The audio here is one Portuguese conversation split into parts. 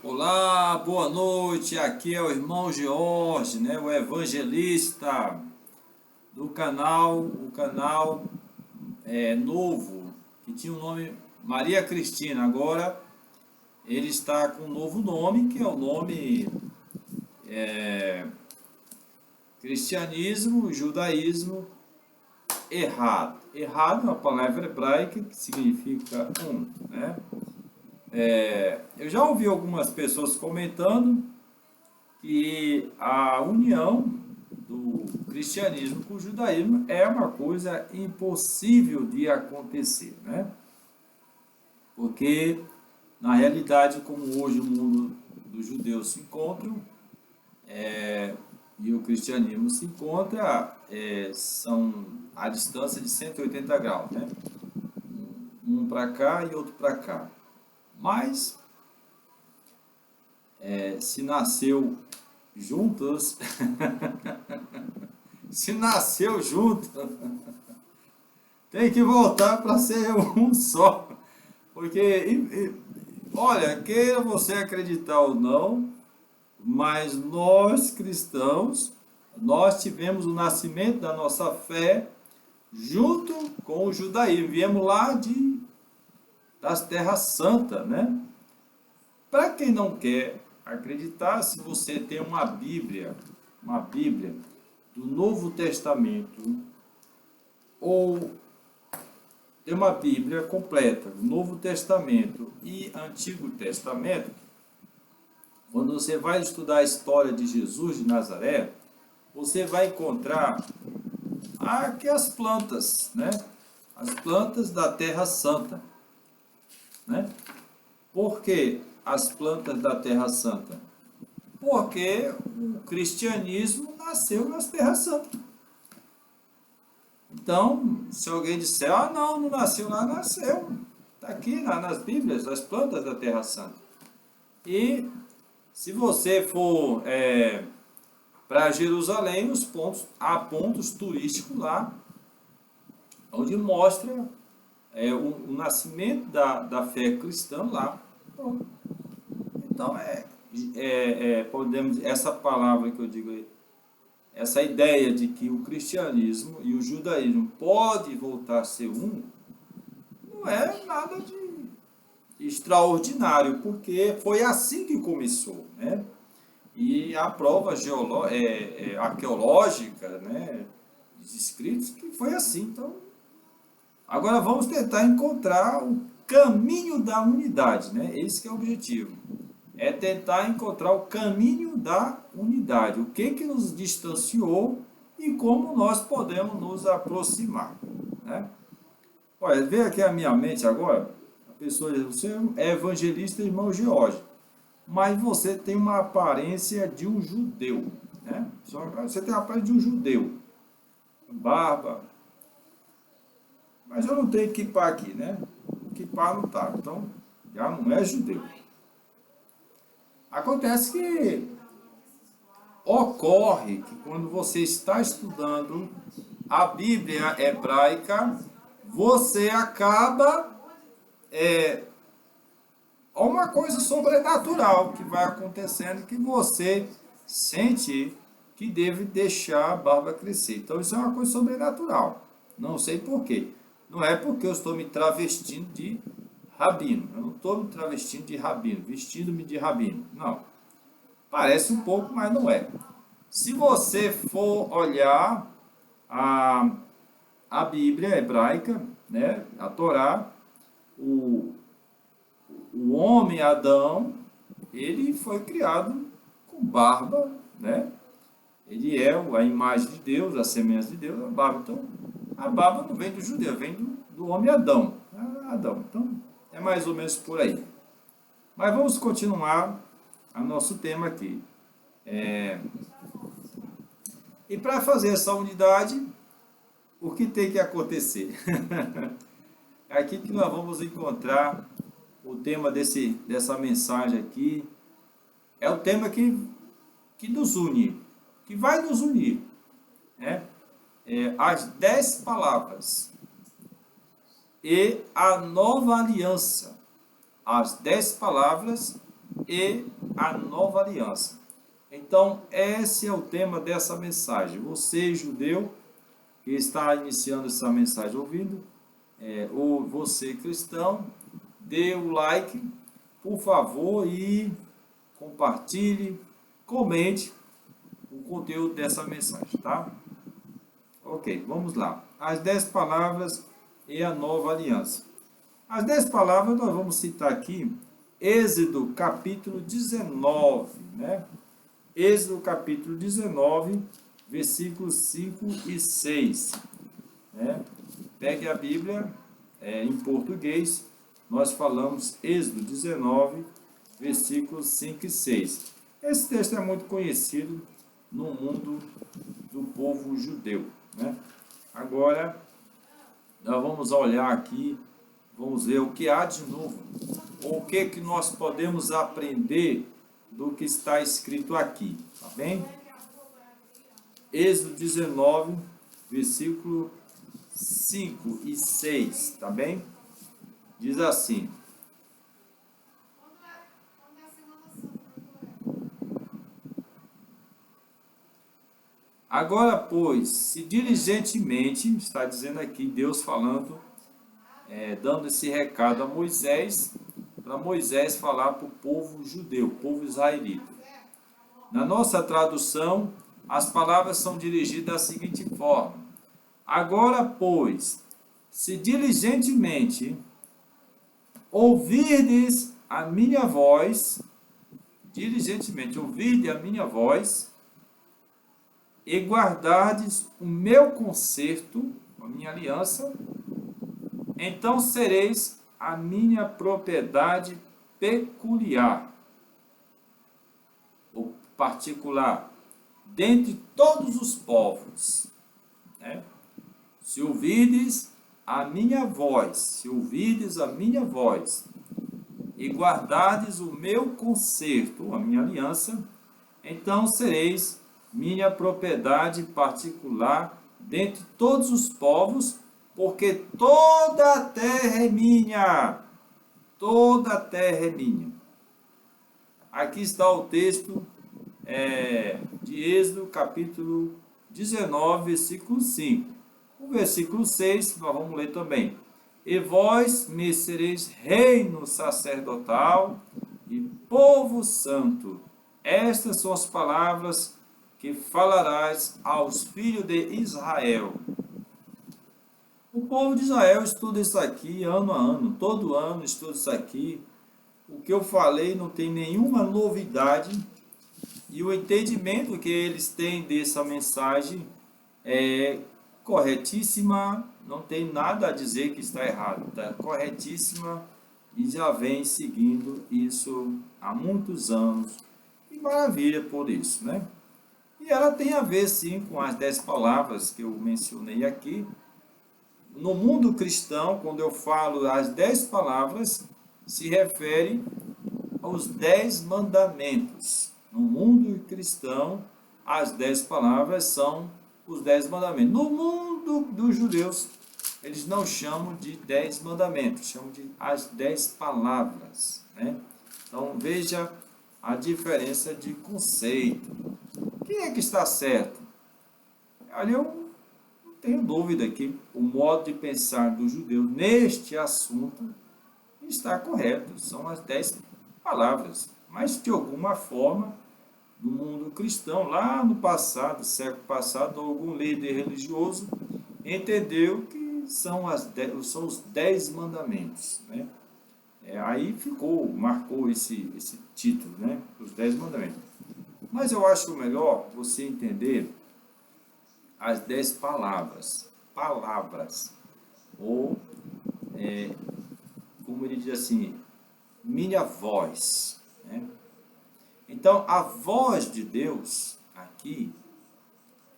Olá, boa noite. Aqui é o irmão George, né, o evangelista do canal, o canal novo, que tinha o nome Maria Cristina. Agora ele está com um novo nome, que é o nome Cristianismo, Judaísmo Errado. Errado é uma palavra hebraica que significa né? Eu já ouvi algumas pessoas comentando que a união do cristianismo com o judaísmo é uma coisa impossível de acontecer, né? Porque, na realidade, como hoje o mundo dos judeus se encontra e o cristianismo se encontra, são a distância de 180 graus, né? Um para cá e outro para cá. Mas, se nasceu juntos, se nasceu junto, tem que voltar para ser um só. Porque, olha, queira você acreditar ou não, mas nós cristãos, nós tivemos o nascimento da nossa fé junto com o judaísmo. Viemos lá das terras santas, né? Para quem não quer acreditar, se você tem uma Bíblia do Novo Testamento, ou tem uma Bíblia completa, Novo Testamento e Antigo Testamento, quando você vai estudar a história de Jesus de Nazaré, você vai encontrar aqui as plantas, né? As plantas da Terra Santa, né? Por que as plantas da Terra Santa? Porque o cristianismo nasceu nas Terras Santas. Então, se alguém disser, não, não nasceu lá, nasceu. Está aqui nas Bíblias, as plantas da Terra Santa. E se você for para Jerusalém, há pontos turísticos lá, onde mostra o nascimento da fé cristã lá. Pronto. Então, podemos, essa palavra que eu digo aí, essa ideia de que o cristianismo e o judaísmo pode voltar a ser um, não é nada de extraordinário, porque foi assim que começou, né? E a prova arqueológica, né, dos escritos, que foi assim. Então, agora vamos tentar encontrar o caminho da unidade, né? Esse que é o objetivo. É tentar encontrar o caminho da unidade. O que nos distanciou e como nós podemos nos aproximar, né? Olha, veio aqui a minha mente agora, a pessoa diz, você é evangelista, irmão George, mas você tem uma aparência de um judeu, né? Você tem a aparência de um judeu, barba, mas eu não tenho kippah aqui, né? Kippah não tá, então já não é judeu. Acontece que ocorre que quando você está estudando a Bíblia hebraica, você acaba uma coisa sobrenatural que vai acontecendo que você sente que deve deixar a barba crescer. Então isso é uma coisa sobrenatural. Não sei por quê. Não é porque eu estou me travestindo de rabino. Eu não estou me travestindo de rabino, vestindo-me de rabino. Não. Parece um pouco, mas não é. Se você for olhar a Bíblia hebraica, né, a Torá, o homem Adão, ele foi criado com barba, né? Ele é a imagem de Deus, a semelhança de Deus, a barba. Então, a barba não vem do judeu, vem do homem Adão. Adão. Então, é mais ou menos por aí. Mas vamos continuar o nosso tema aqui. E para fazer essa unidade, o que tem que acontecer? É aqui que nós vamos encontrar o tema dessa mensagem aqui. É o tema que nos une, que vai nos unir, né? As 10 palavras e a nova aliança. As 10 palavras e a nova aliança. Então, esse é o tema dessa mensagem. Você, judeu, que está iniciando essa mensagem ouvindo, ou você, cristão, dê o like, por favor, e compartilhe, comente o conteúdo dessa mensagem, tá? Ok, vamos lá. As 10 palavras e a nova aliança. As 10 palavras nós vamos citar aqui, Êxodo capítulo 19, né? Êxodo capítulo 19, versículos 5 e 6. Né? Pegue a Bíblia em português, nós falamos Êxodo 19, versículos 5 e 6. Esse texto é muito conhecido no mundo do povo judeu. Né? Agora, nós vamos olhar aqui, vamos ver o que há de novo, ou o que nós podemos aprender do que está escrito aqui, tá bem? Êxodo 19, versículo 5 e 6, tá bem? Diz assim: agora, pois, se diligentemente, está dizendo aqui Deus falando, dando esse recado a Moisés, para Moisés falar para o povo judeu, povo israelita. Na nossa tradução, as palavras são dirigidas da seguinte forma: agora, pois, se diligentemente ouvirdes a minha voz, diligentemente ouvirdes a minha voz, e guardardes o meu concerto, a minha aliança, então sereis a minha propriedade peculiar, ou particular, dentre todos os povos. Né? Se ouvirdes a minha voz, e guardardes o meu concerto, a minha aliança, então sereis minha propriedade particular dentre todos os povos, porque toda a terra é minha. Toda a terra é minha. Aqui está o texto de Êxodo, capítulo 19, versículo 5. O versículo 6, nós vamos ler também. E vós me sereis reino sacerdotal e povo santo. Estas são as palavras que falarás aos filhos de Israel. O povo de Israel estuda isso aqui ano a ano, todo ano estuda isso aqui. O que eu falei não tem nenhuma novidade e o entendimento que eles têm dessa mensagem é corretíssima, não tem nada a dizer que está errado, está corretíssima e já vem seguindo isso há muitos anos. E maravilha por isso, né? E ela tem a ver, sim, com as 10 palavras que eu mencionei aqui. No mundo cristão, quando eu falo as 10 palavras, se refere aos 10 mandamentos. No mundo cristão, as 10 palavras são os 10 mandamentos. No mundo dos judeus, eles não chamam de 10 mandamentos, chamam de as 10 palavras. Né? Então, veja a diferença de conceito. Quem é que está certo? Olha, eu não tenho dúvida que o modo de pensar do judeu neste assunto está correto. São as 10 palavras. Mas, de alguma forma, no mundo cristão, lá no passado, século passado, algum líder religioso entendeu que são os 10 mandamentos. Né? Aí marcou esse título, né? Os 10 mandamentos. Mas eu acho melhor você entender as 10 palavras. Ou, como ele diz assim, minha voz. Né? Então, a voz de Deus aqui,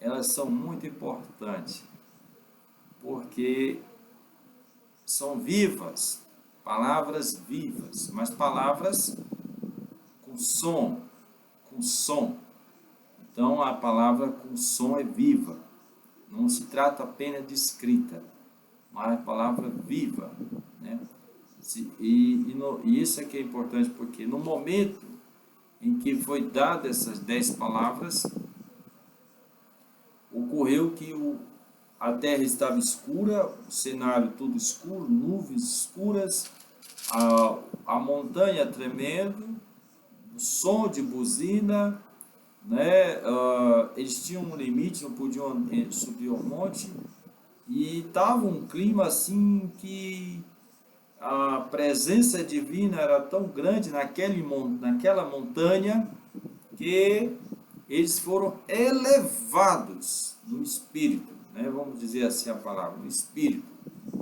elas são muito importantes, porque são vivas, palavras vivas, mas palavras com som. Então, a palavra com som é viva. Não se trata apenas de escrita, mas a palavra viva. Né? E isso é que é importante, porque no momento em que foi dada essas 10 palavras, ocorreu que a terra estava escura, o cenário todo escuro, nuvens escuras, a montanha tremendo, o som de buzina, né? Eles tinham um limite, não podiam subir ao monte, e estava um clima assim que a presença divina era tão grande naquela montanha que eles foram elevados no espírito, né? Vamos dizer assim a palavra, no espírito,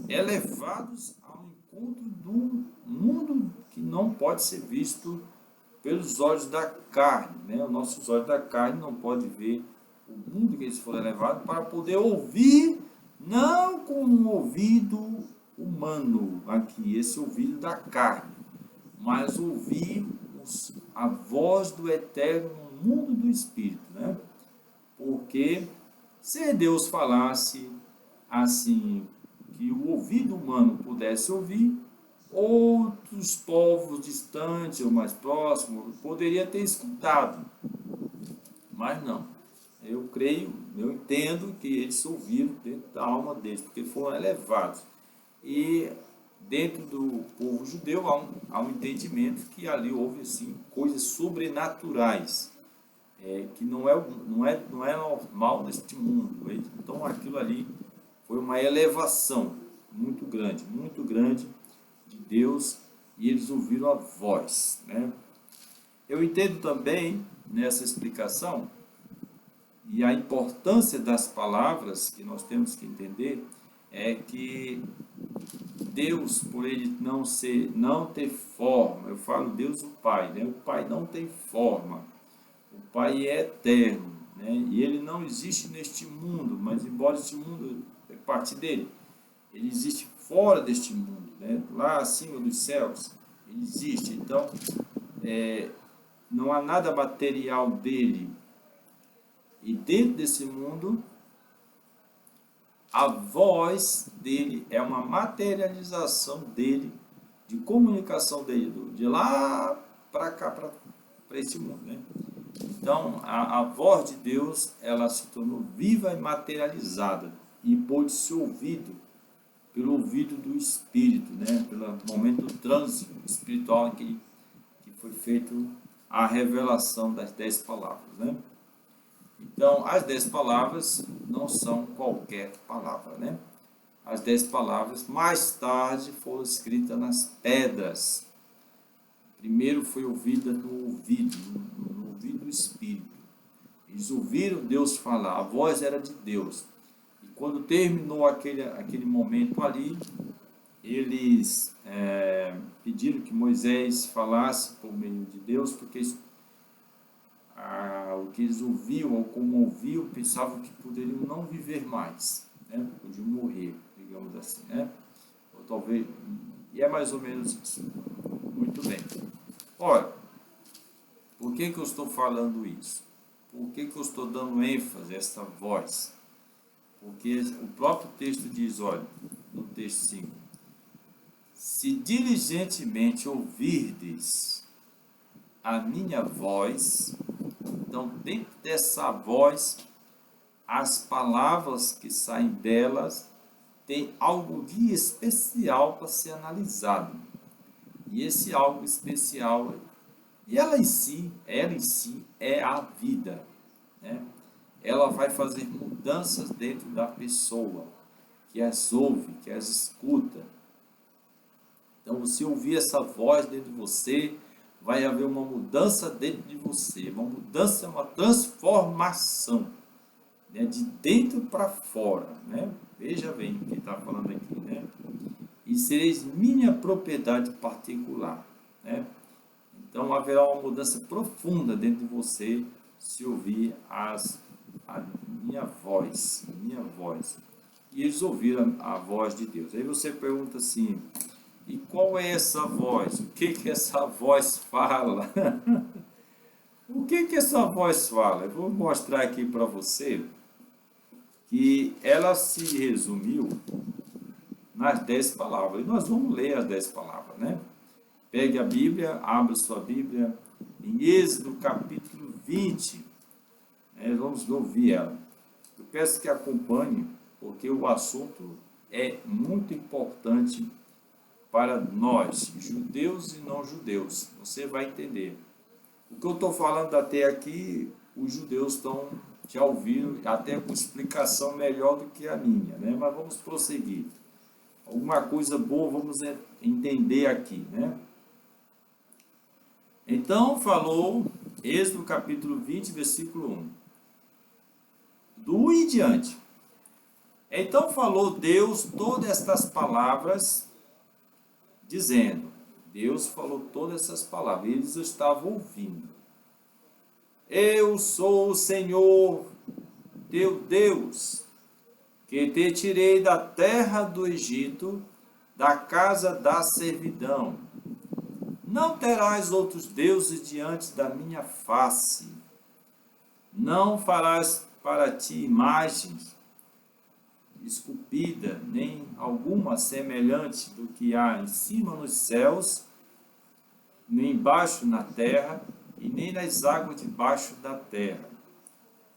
elevados ao encontro do mundo que não pode ser visto pelos olhos da carne, né? Os nossos olhos da carne não podem ver o mundo que eles foram elevados para poder ouvir, não com um ouvido humano aqui, esse ouvido da carne, mas ouvir a voz do Eterno no mundo do Espírito, né? Porque se Deus falasse assim, que o ouvido humano pudesse ouvir, outros povos distantes ou mais próximos poderiam ter escutado, mas não. Eu creio, eu entendo que eles ouviram dentro da alma deles, porque foram elevados. E dentro do povo judeu há um entendimento que ali houve assim, coisas sobrenaturais, que não é normal neste mundo. Então aquilo ali foi uma elevação muito grande de Deus, e eles ouviram a voz, né? Eu entendo também nessa explicação e a importância das palavras que nós temos que entender é que Deus, por ele não ter forma, eu falo Deus o Pai, né? O Pai não tem forma, o Pai é eterno, né? E ele não existe neste mundo, mas embora este mundo é parte dele, ele existe fora deste mundo, né? Lá acima dos céus, ele existe. Então, não há nada material dele. E dentro desse mundo, a voz dele é uma materialização dele, de comunicação dele, de lá para cá, para esse mundo, né? Então, a voz de Deus, ela se tornou viva e materializada, e pôde ser ouvido pelo ouvido do Espírito, né? Pelo momento do trânsito espiritual que foi feito a revelação das 10 palavras, né? Então, as 10 palavras não são qualquer palavra, né? As 10 palavras mais tarde foram escritas nas pedras. Primeiro foi ouvida no ouvido do Espírito. Eles ouviram Deus falar, a voz era de Deus. E quando terminou aquele momento ali, eles pediram que Moisés falasse por meio de Deus, porque o que eles ouviam, ou como ouviam, pensavam que poderiam não viver mais, né? Podiam morrer, digamos assim, né? Ou talvez, e é mais ou menos isso. Muito bem. Ora, por que eu estou falando isso? Por que eu estou dando ênfase a essa voz? Porque o próprio texto diz, olha, no texto 5, se diligentemente ouvirdes a minha voz, então dentro dessa voz, as palavras que saem delas tem algo de especial para ser analisado. E esse algo especial, e ela em si é a vida, né? Ela vai fazer mudanças dentro da pessoa, que as ouve, que as escuta. Então, você ouvir essa voz dentro de você, vai haver uma mudança dentro de você, uma mudança, uma transformação, né? De dentro para fora, né? Veja bem o que está falando aqui, né? E sereis minha propriedade particular, né? Então, haverá uma mudança profunda dentro de você, se ouvir a minha voz, E eles ouviram a voz de Deus. Aí você pergunta assim, e qual é essa voz? O que essa voz fala? O que essa voz fala? Eu vou mostrar aqui para você que ela se resumiu nas 10 palavras. E nós vamos ler as 10 palavras, né? Pegue a Bíblia, abra sua Bíblia em Êxodo capítulo 20. Vamos ouvir ela. Eu peço que acompanhe, porque o assunto é muito importante para nós, judeus e não judeus. Você vai entender. O que eu estou falando até aqui, os judeus estão já ouvindo, até com explicação melhor do que a minha, né? Mas vamos prosseguir. Alguma coisa boa vamos entender aqui, né? Então falou, Êxodo capítulo 20, versículo 1. Do 1 em diante. Então falou Deus todas estas palavras, dizendo, Deus falou todas essas palavras, eles estavam ouvindo. Eu sou o Senhor, teu Deus, que te tirei da terra do Egito, da casa da servidão. Não terás outros deuses diante da minha face. Não farás para ti imagens esculpida, nem alguma semelhante do que há em cima nos céus, nem embaixo na terra, e nem nas águas debaixo da terra.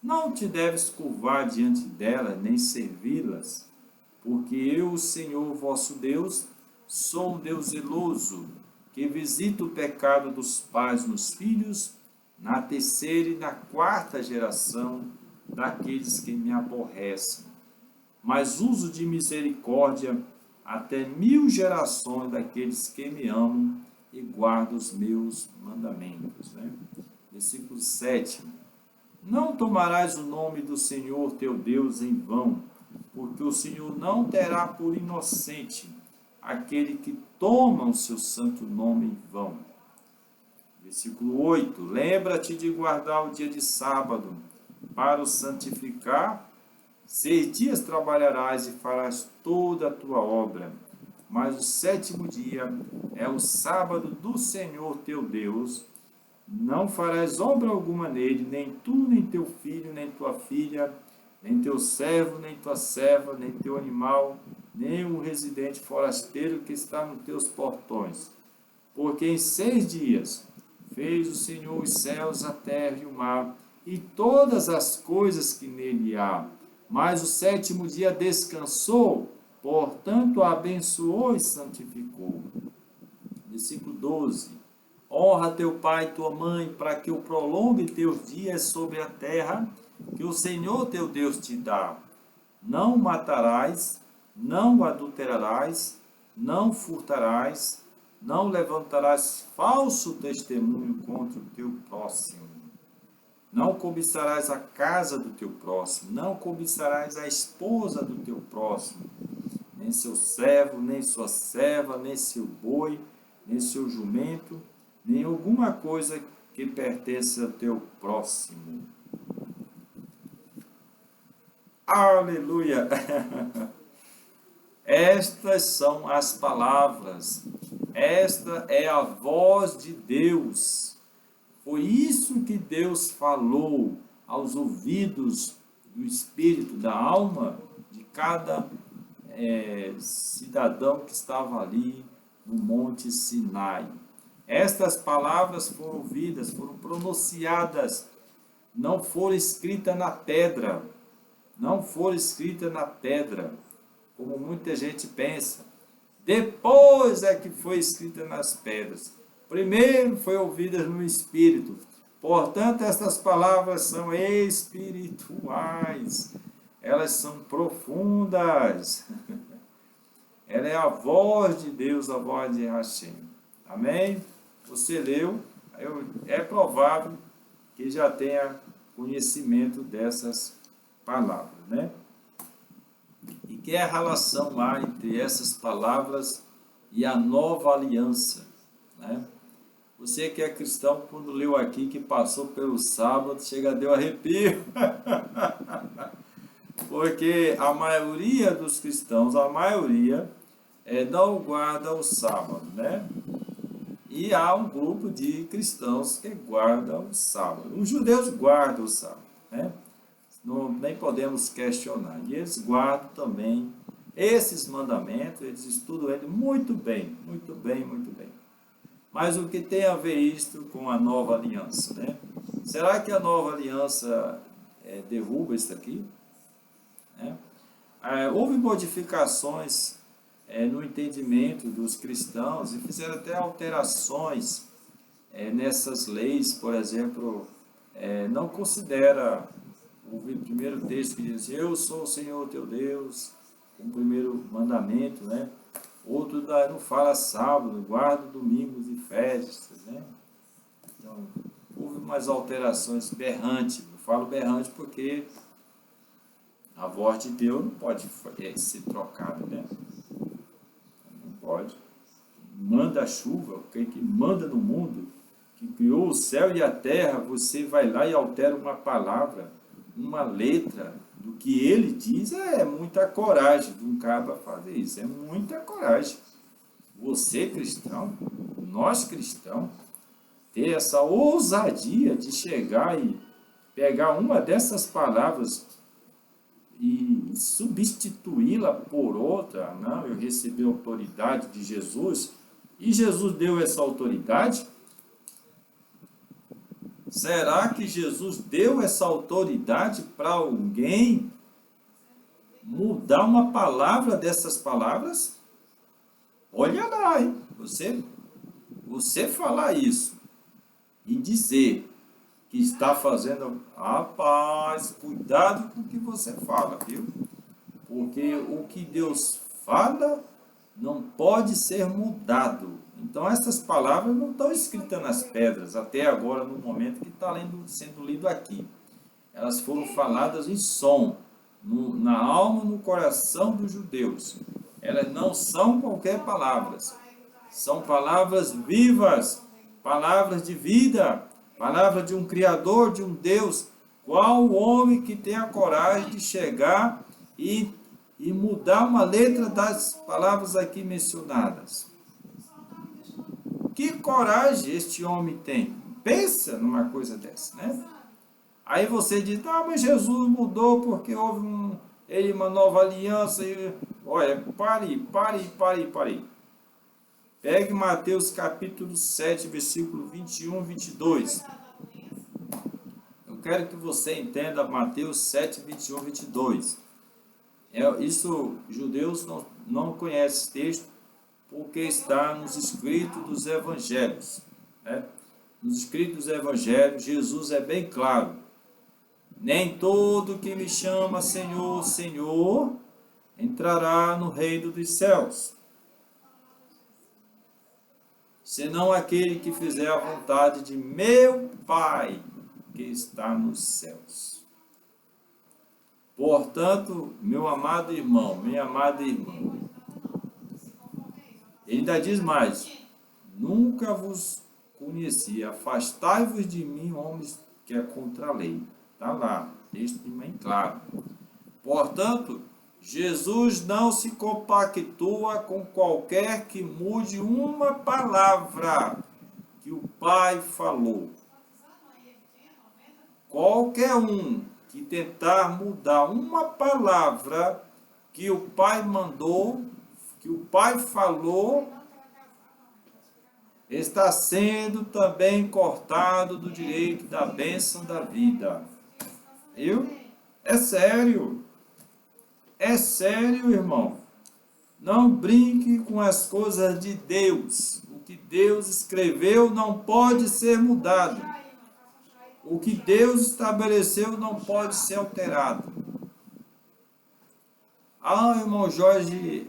Não te deves curvar diante delas, nem servi-las, porque eu, o Senhor vosso Deus, sou um Deus zeloso, que visita o pecado dos pais nos filhos, na terceira e na quarta geração daqueles que me aborrecem. Mas uso de misericórdia até 1000 gerações daqueles que me amam e guardam os meus mandamentos. Versículo 7. Não tomarás o nome do Senhor teu Deus em vão, porque o Senhor não terá por inocente aquele que toma o seu santo nome em vão. Versículo 8. Lembra-te de guardar o dia de sábado, para o santificar. 6 dias trabalharás e farás toda a tua obra, mas o 7º dia é o sábado do Senhor teu Deus. Não farás obra alguma nele, nem tu, nem teu filho, nem tua filha, nem teu servo, nem tua serva, nem teu animal, nem o residente forasteiro que está nos teus portões. Porque em 6 dias fez o Senhor os céus, a terra e o mar, e todas as coisas que nele há. Mas o 7º dia descansou, portanto a abençoou e santificou. Versículo 12. Honra teu pai e tua mãe, para que eu prolongue teus dias sobre a terra, que o Senhor teu Deus te dá. Não matarás, não adulterarás, não furtarás, não levantarás falso testemunho contra o teu próximo. Não cobiçarás a casa do teu próximo, não cobiçarás a esposa do teu próximo, nem seu servo, nem sua serva, nem seu boi, nem seu jumento, nem alguma coisa que pertence ao teu próximo. Aleluia! Estas são as palavras, esta é a voz de Deus. Foi isso que Deus falou aos ouvidos do espírito, da alma de cada cidadão que estava ali no Monte Sinai. Estas palavras foram ouvidas, foram pronunciadas, não foram escritas na pedra, não foram escritas na pedra, como muita gente pensa. Depois é que foi escrita nas pedras. Primeiro foi ouvidas no Espírito. Portanto, estas palavras são espirituais. Elas são profundas. Ela é a voz de Deus, a voz de Hashem. Amém? Você leu, é provável que já tenha conhecimento dessas palavras, né? E que é a relação há entre essas palavras e a nova aliança, né? Você que é cristão, quando leu aqui que passou pelo sábado, chega deu arrepio. Porque a maioria dos cristãos, a maioria, não guarda o sábado, né? E há um grupo de cristãos que guardam o sábado. Os judeus guardam o sábado, né? Nem podemos questionar. E eles guardam também esses mandamentos, eles estudam ele muito bem, muito bem, muito bem. Mas o que tem a ver isto com a nova aliança, né? Será que a nova aliança derruba isso aqui? Né? Houve modificações no entendimento dos cristãos e fizeram até alterações nessas leis. Por exemplo, não considera o primeiro texto que diz: eu sou o Senhor teu Deus, o primeiro mandamento, né? Outro não fala sábado, guarda domingos e festas, né? Então, houve umas alterações berrantes. Eu falo berrante porque a voz de Deus não pode ser trocada, né? Não pode. Manda a chuva, quem que manda no mundo, que criou o céu e a terra, você vai lá e altera uma palavra, uma letra do que ele diz. É muita coragem de um cara fazer isso, é muita coragem. Você cristão, nós cristãos, ter essa ousadia de chegar e pegar uma dessas palavras e substituí-la por outra. Não, eu recebi a autoridade de Jesus e Jesus deu essa autoridade. Será que Jesus deu essa autoridade para alguém mudar uma palavra dessas palavras? Olha lá, hein? Você falar isso e dizer que está fazendo, rapaz, cuidado com o que você fala, viu? Porque o que Deus fala não pode ser mudado. Então essas palavras não estão escritas nas pedras, até agora, no momento que está sendo lido aqui. Elas foram faladas em som, na alma, no coração dos judeus. Elas não são qualquer palavras. São palavras vivas, palavras de vida, palavra de um Criador, de um Deus. Qual o homem que tem a coragem de chegar e mudar uma letra das palavras aqui mencionadas? Que coragem este homem tem? Pensa numa coisa dessa, né? Aí você diz: ah, mas Jesus mudou porque houve uma nova aliança. Olha, pare. Pegue Mateus capítulo 7, versículo 21 e 22. Eu quero que você entenda Mateus 7, 21 e 22. Isso, judeus não conhecem esse texto, porque está nos escritos dos evangelhos. Né? Nos escritos dos evangelhos, Jesus é bem claro: nem todo que me chama Senhor, Senhor, entrará no reino dos céus, senão aquele que fizer a vontade de meu Pai que está nos céus. Portanto, meu amado irmão, minha amada irmã, ele ainda diz mais: nunca vos conheci, afastai-vos de mim, homens que é contra a lei. Está lá, texto bem claro. Portanto, Jesus não se compactua com qualquer que mude uma palavra que o Pai falou. Qualquer um que tentar mudar uma palavra que o Pai mandou, que o Pai falou, está sendo também cortado do direito da bênção da vida. Viu? É sério. É sério, irmão. Não brinque com as coisas de Deus. O que Deus escreveu não pode ser mudado. O que Deus estabeleceu não pode ser alterado. Ah, irmão Jorge,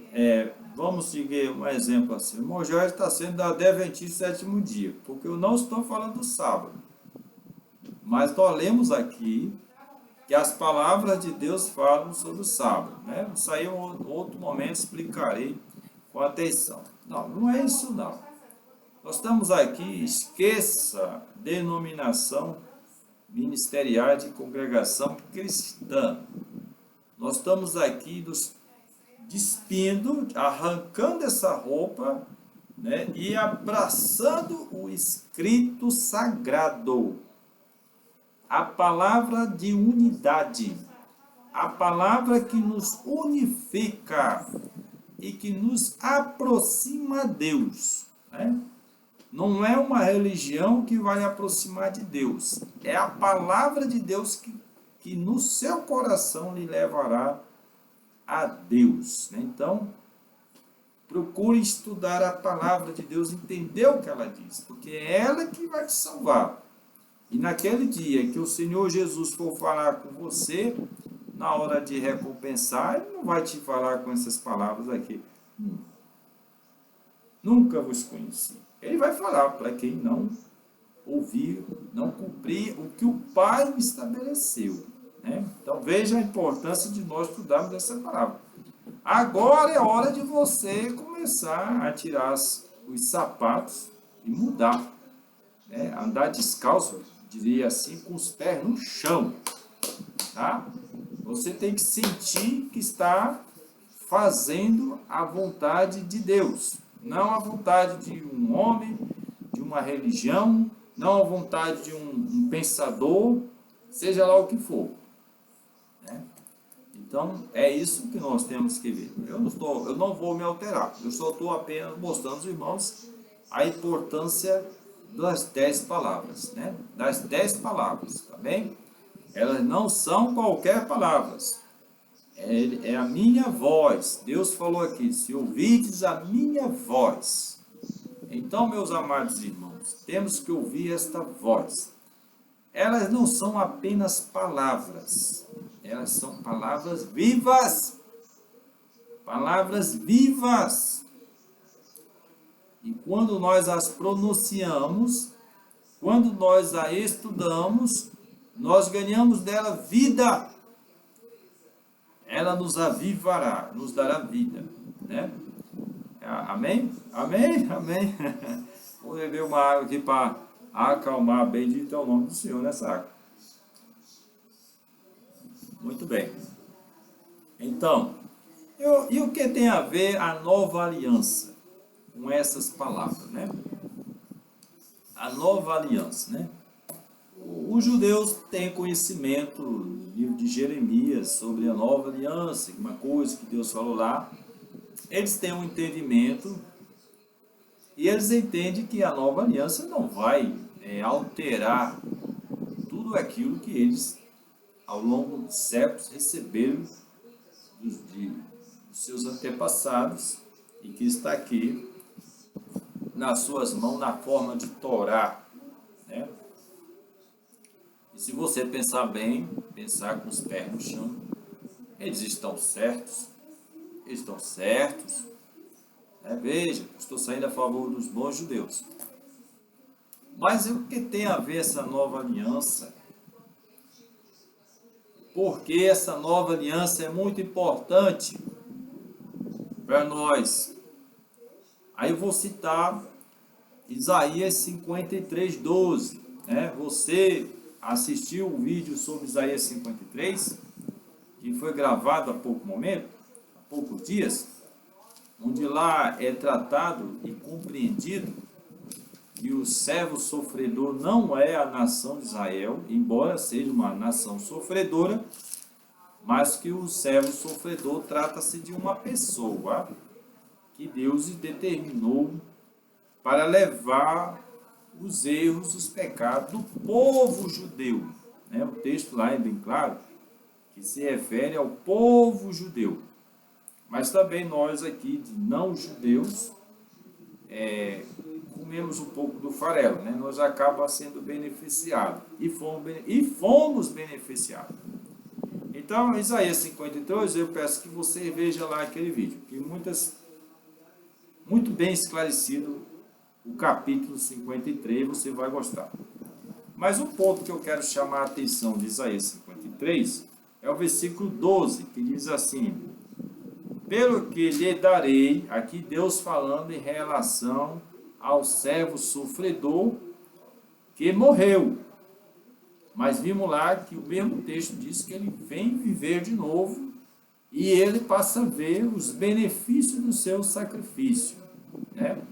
vamos seguir um exemplo assim. O irmão Jorge está sendo da Adventista sétimo dia, porque eu não estou falando do sábado. Mas nós lemos aqui que as palavras de Deus falam sobre o sábado, né? Isso aí em outro momento explicarei com atenção. Não é isso não. Nós estamos aqui, esqueça denominação ministerial de congregação cristã. Nós estamos aqui nos despindo, arrancando essa roupa, né, e abraçando o escrito sagrado. A palavra de unidade, a palavra que nos unifica e que nos aproxima a Deus, né? não é uma religião que vai aproximar de Deus. É a palavra de Deus que no seu coração lhe levará a Deus, né? Então, procure estudar a palavra de Deus, entender o que ela diz, porque é ela que vai te salvar. E naquele dia que o Senhor Jesus for falar com você, na hora de recompensar, Ele não vai te falar com essas palavras aqui. Nunca vos conheci. Ele vai falar para quem não ouvir, não cumprir o que o Pai estabeleceu, né? Então veja a importância de nós estudarmos essa palavra. Agora é hora de você começar a tirar os sapatos e mudar, né? Andar descalço, diria assim, com os pés no chão, tá? Você tem que sentir que está fazendo a vontade de Deus, não a vontade de um homem, de uma religião, não a vontade de um pensador, seja lá o que for, né? Então, é isso que nós temos que ver. Eu não vou me alterar, eu só estou apenas mostrando aos irmãos a importância das 10 palavras, né? Das 10 palavras, tá bem? Elas não são qualquer palavras. É a minha voz. Deus falou aqui, se ouvides a minha voz. Então, meus amados irmãos, temos que ouvir esta voz. Elas não são apenas palavras. Elas são palavras vivas. Palavras vivas. E quando nós as pronunciamos, quando nós a estudamos, nós ganhamos dela vida. Ela nos avivará, nos dará vida, né? Amém? Amém? Amém? Vou beber uma água aqui para acalmar, bendito é o nome do Senhor nessa água. Muito bem. Então, e o que tem a ver a nova aliança com essas palavras, né? A nova aliança, né? Os judeus têm conhecimento no livro de Jeremias sobre a nova aliança, uma coisa que Deus falou lá. Eles têm um entendimento e eles entendem que a nova aliança não vai alterar tudo aquilo que eles, ao longo dos séculos, receberam dos seus antepassados e que está aqui nas suas mãos na forma de Torá, né? E se você pensar bem, pensar com os pés no chão, eles estão certos. Veja, estou saindo a favor dos bons judeus. Mas o que tem a ver essa nova aliança? Porque essa nova aliança é muito importante para nós. Aí eu vou citar Isaías 53:12, né? Você assistiu o vídeo sobre Isaías 53, que foi gravado há poucos dias, onde lá é tratado e compreendido que o servo sofredor não é a nação de Israel, embora seja uma nação sofredora, mas que o servo sofredor trata-se de uma pessoa que Deus determinou para levar os erros, os pecados do povo judeu, né? O texto lá é bem claro que se refere ao povo judeu. Mas também nós aqui, de não judeus, comemos um pouco do farelo, né? Nós acabamos sendo beneficiados e fomos beneficiados. Então, Isaías 53, eu peço que você veja lá aquele vídeo, que muito bem esclarecido o capítulo 53, você vai gostar. Mas um ponto que eu quero chamar a atenção de Isaías 53 é o versículo 12, que diz assim: pelo que lhe darei, aqui Deus falando em relação ao servo sofredor que morreu. Mas vimos lá que o mesmo texto diz que ele vem viver de novo e ele passa a ver os benefícios do seu sacrifício, né?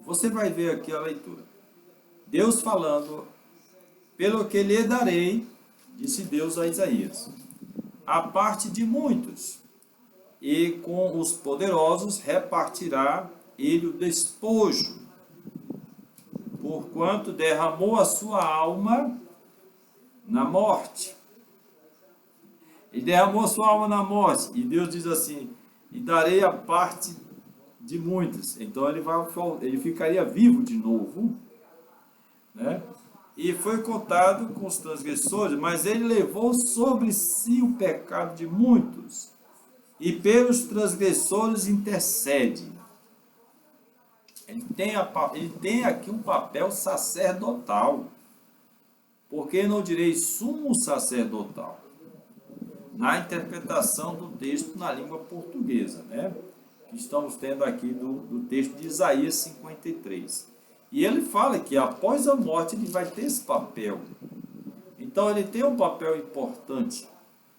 Você vai ver aqui a leitura. Deus falando, pelo que lhe darei, disse Deus a Isaías, a parte de muitos, e com os poderosos repartirá ele o despojo, porquanto derramou a sua alma na morte. Ele derramou a sua alma na morte, e Deus diz assim, e darei a parte de muitos. Então ele ficaria vivo de novo, né? E foi contado com os transgressores, mas ele levou sobre si o pecado de muitos, e pelos transgressores intercede. Ele tem aqui um papel sacerdotal, porque não direi sumo sacerdotal, na interpretação do texto na língua portuguesa, né? Que estamos tendo aqui do texto de Isaías 53. E ele fala que após a morte ele vai ter esse papel. Então ele tem um papel importante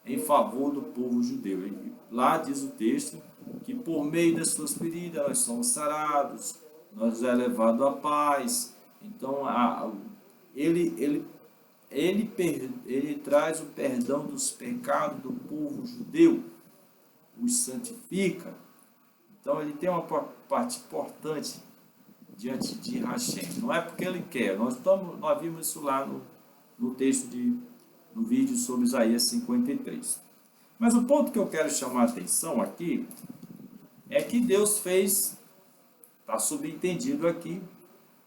em favor do povo judeu. E lá diz o texto que por meio das suas feridas nós somos sarados, nós é levado à paz. Então ele traz o perdão dos pecados do povo judeu, os santifica. Então ele tem uma parte importante diante de Hashem. Não é porque ele quer. Nós vimos isso lá no texto no vídeo sobre Isaías 53. Mas o ponto que eu quero chamar a atenção aqui é que Deus fez, está subentendido aqui,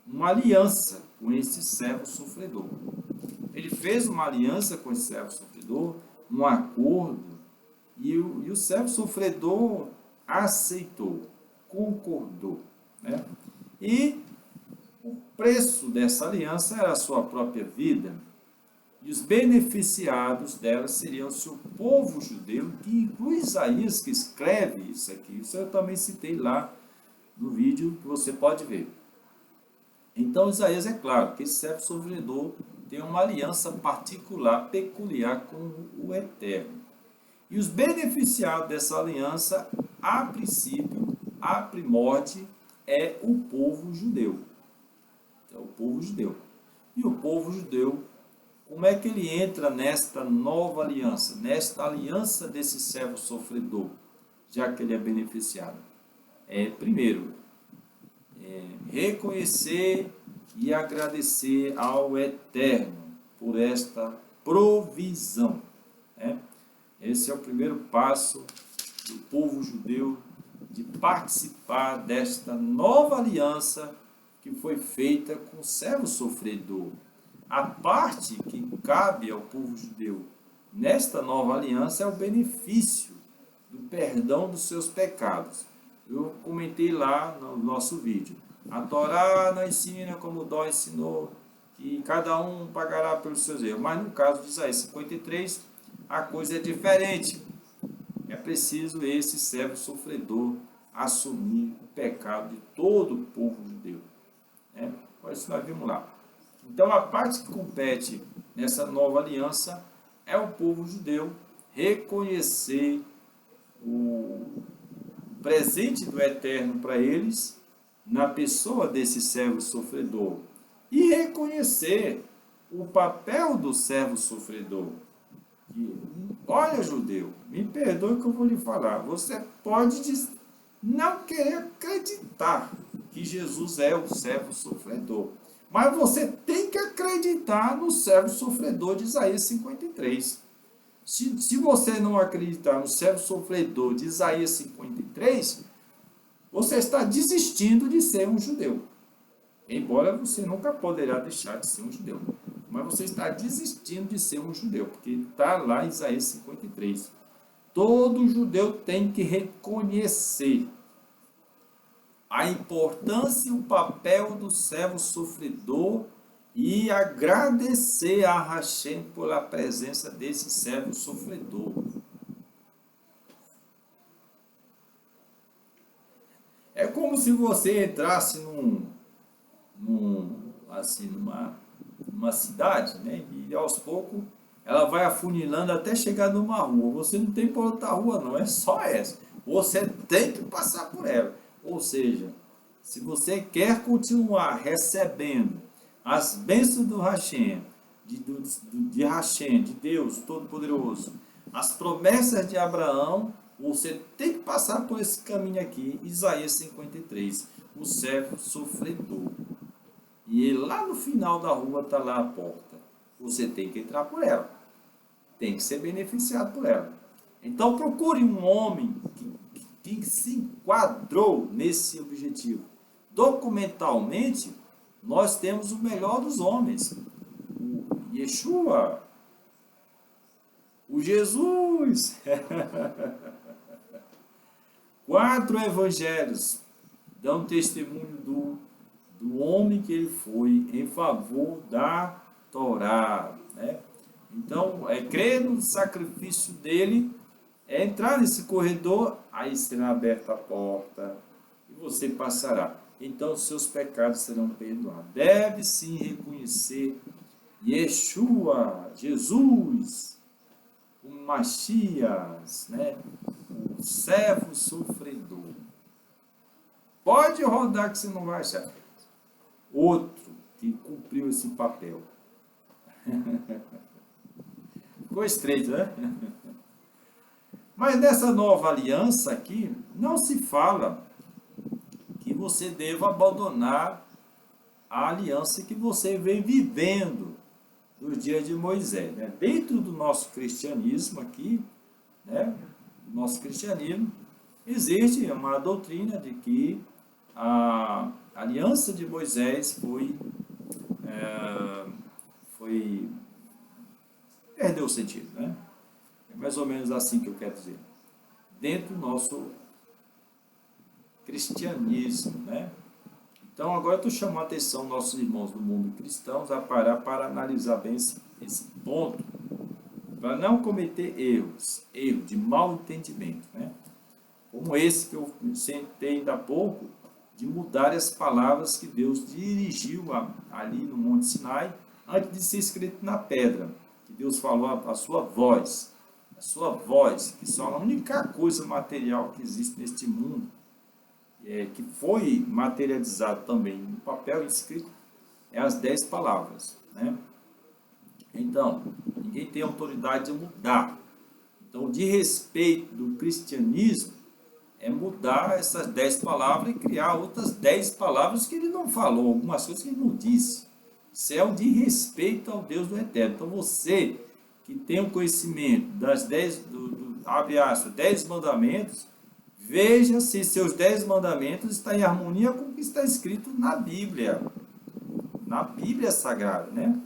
uma aliança com esse servo sofredor. Ele fez uma aliança com esse servo sofredor, um acordo, e o servo sofredor aceitou, concordou, né? E o preço dessa aliança era a sua própria vida, e os beneficiados dela seriam o seu povo judeu, que inclui Isaías, que escreve isso aqui. Isso eu também citei lá no vídeo, que você pode ver. Então Isaías é claro que esse servo sofredor tem uma aliança particular, peculiar com o Eterno. E os beneficiados dessa aliança, a princípio, a primórdia, é o povo judeu. É o povo judeu. E o povo judeu, como é que ele entra nesta nova aliança? Nesta aliança desse servo sofredor, já que ele é beneficiado? Primeiro, reconhecer e agradecer ao Eterno por esta provisão. Esse é o primeiro passo do povo judeu de participar desta nova aliança que foi feita com o servo sofredor. A parte que cabe ao povo judeu nesta nova aliança é o benefício do perdão dos seus pecados. Eu comentei lá no nosso vídeo. A Torá não ensina como o Dó ensinou, que cada um pagará pelos seus erros. Mas no caso de Isaías 53, a coisa é diferente. É preciso esse servo sofredor assumir o pecado de todo o povo judeu. Por isso nós vimos lá. Então a parte que compete nessa nova aliança é o povo judeu reconhecer o presente do Eterno para eles, na pessoa desse servo sofredor, e reconhecer o papel do servo sofredor. Olha, judeu, me perdoe que eu vou lhe falar, você pode não querer acreditar que Jesus é o servo sofredor, mas você tem que acreditar no servo sofredor de Isaías 53. Se você não acreditar no servo sofredor de Isaías 53, você está desistindo de ser um judeu. Embora você nunca poderá deixar de ser um judeu. Mas você está desistindo de ser um judeu, porque está lá em Isaías 53. Todo judeu tem que reconhecer a importância e o papel do servo sofredor e agradecer a Hashem pela presença desse servo sofredor. É como se você entrasse numa cidade, né? E aos poucos ela vai afunilando até chegar numa rua. Você não tem por outra rua, não, é só essa. Você tem que passar por ela. Ou seja, se você quer continuar recebendo as bênçãos do Hashem, de Hashem, de Deus Todo-Poderoso, as promessas de Abraão, você tem que passar por esse caminho aqui, Isaías 53. o servo sofredor. E ele, lá no final da rua está lá a porta. Você tem que entrar por ela. Tem que ser beneficiado por ela. Então procure um homem que se enquadrou nesse objetivo. Documentalmente, nós temos o melhor dos homens. O Yeshua, o Jesus. 4 evangelhos dão testemunho do homem que ele foi em favor da Torá, né? Então, crer no sacrifício dele, é entrar nesse corredor, aí será aberta a porta e você passará. Então, seus pecados serão perdoados. Deve sim reconhecer Yeshua, Jesus, o Mashiach, né? O servo sofredor. Pode rodar que você não vai achar outro que cumpriu esse papel. Ficou estreito, né? Mas nessa nova aliança aqui, não se fala que você deva abandonar a aliança que você vem vivendo nos dias de Moisés, né? Dentro do nosso cristianismo aqui, né? Nosso cristianismo, existe uma doutrina de que a aliança de Moisés perdeu o sentido, né? É mais ou menos assim que eu quero dizer. Dentro do nosso cristianismo, né? Então agora eu estou chamando a atenção nossos irmãos do mundo cristão a parar para analisar bem esse ponto, para não cometer erros de mau entendimento, né? Como esse que eu sentei ainda há pouco, de mudar as palavras que Deus dirigiu ali no Monte Sinai, antes de ser escrito na pedra, que Deus falou a sua voz, que são a única coisa material que existe neste mundo, que foi materializado também no papel escrito, é as 10 palavras, né? Então, ninguém tem autoridade de mudar. Então, de respeito do cristianismo, é mudar essas 10 palavras e criar outras 10 palavras que ele não falou, algumas coisas que ele não disse. Isso é o de respeito ao Deus do Eterno. Então, você que tem o conhecimento das 10, abre aspas, 10 mandamentos, veja se seus 10 mandamentos estão em harmonia com o que está escrito na Bíblia Sagrada, né?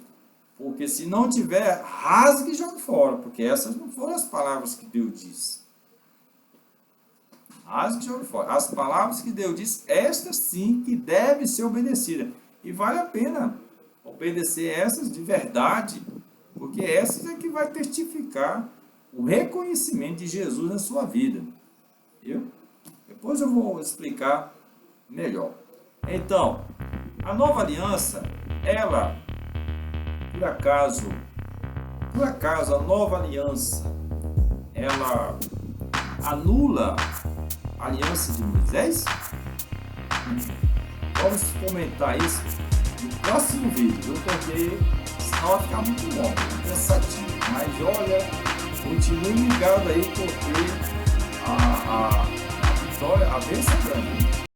Porque se não tiver, rasgue e jogue fora, porque essas não foram as palavras que Deus disse. Rasgue e jogue fora. As palavras que Deus disse, estas sim que devem ser obedecidas. E vale a pena obedecer essas de verdade, porque essas é que vai testificar o reconhecimento de Jesus na sua vida. Viu? Depois eu vou explicar melhor. Então, a nova aliança, ela, por acaso a nova aliança, ela anula a aliança de Moisés? Vamos comentar isso no próximo vídeo, porque senão vai ficar muito longo, muito cansativo. Mas olha, continue ligado aí, porque a vitória, a bênção é grande.